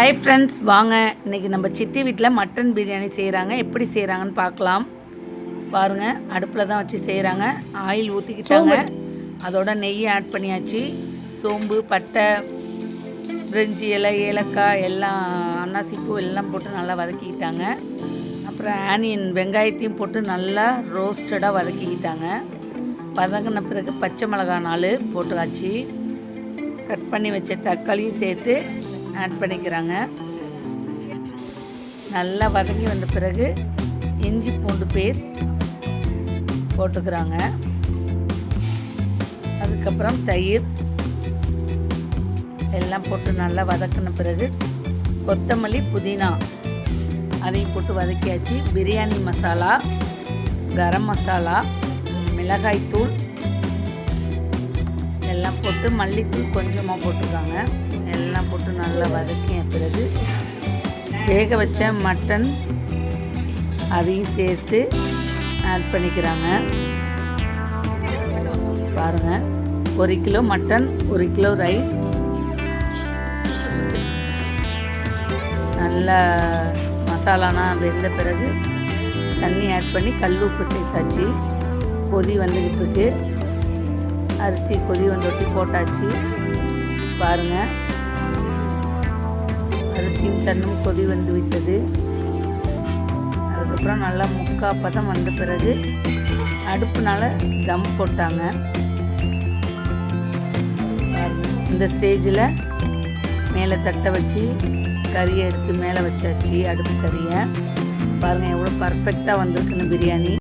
Hi friends, வாங்க இன்றைக்கி நம்ம சித்தி வீட்டில் மட்டன் பிரியாணி செய்கிறாங்க. எப்படி செய்கிறாங்கன்னு பார்க்கலாம். பாருங்கள், அடுப்பில் தான் வச்சு செய்கிறாங்க. ஆயில் ஊற்றிக்கிட்டாங்க, அதோட நெய் ஆட் பண்ணியாச்சு. சோம்பு, பட்டை, பிரிஞ்சி இலை, ஏலக்காய் எல்லாம், அன்னாசிப்பூ எல்லாம் போட்டு நல்லா வதக்கிக்கிட்டாங்க. அப்புறம் ஆனியன் வெங்காயத்தையும் போட்டு நல்லா ரோஸ்டடாக வதக்கிக்கிட்டாங்க. வதங்கின பிறகு பச்சை மிளகா 4 போட்டுக்காச்சு. கட் பண்ணி வச்ச தக்காளியும் சேர்த்து ஆட் பண்ணிக்கிறாங்க. நல்லா வதங்கி வந்த பிறகு இஞ்சி பூண்டு பேஸ்ட் போட்டுக்கிறாங்க. அதுக்கப்புறம் தயிர் எல்லாம் போட்டு நல்லா வதக்கின பிறகு கொத்தமல்லி, புதினா அதையும் போட்டு வதக்கியாச்சு. பிரியாணி மசாலா, கரம் மசாலா, மிளகாய்த்தூள் எல்லாம் போட்டு, மல்லித்தூள் கொஞ்சமாக போட்டுருக்காங்க. எல்லாம் போட்டு நல்லா வதக்கிய பிறகு வேக வச்ச மட்டன் அதையும் சேர்த்து ஆட் பண்ணிக்கிறாங்க. பாருங்கள், 1 கிலோ மட்டன், 1 கிலோ ரைஸ். நல்லா மசாலானா வெந்த பிறகு தண்ணி ஆட் பண்ணி கல் உப்பு சேர்த்தாச்சு. கொதி வந்துக்கிட்டு இருக்கு. அரிசி கொதி வந்தொட்டி போட்டாச்சு. பாருங்கள், அரிசியும் தண்ணும் கொதி வந்து விட்டது. அதுக்கப்புறம் நல்லா முக்காப்பதம் வந்த பிறகு அடுப்புனால தம் போட்டாங்க. இந்த ஸ்டேஜில் மேலே தட்டை வச்சு கறியை எடுத்து மேலே வச்சாச்சு. அடுப்பு கறியை பாருங்கள் எவ்வளோ பர்ஃபெக்டாக வந்திருக்குன்னு பிரியாணி.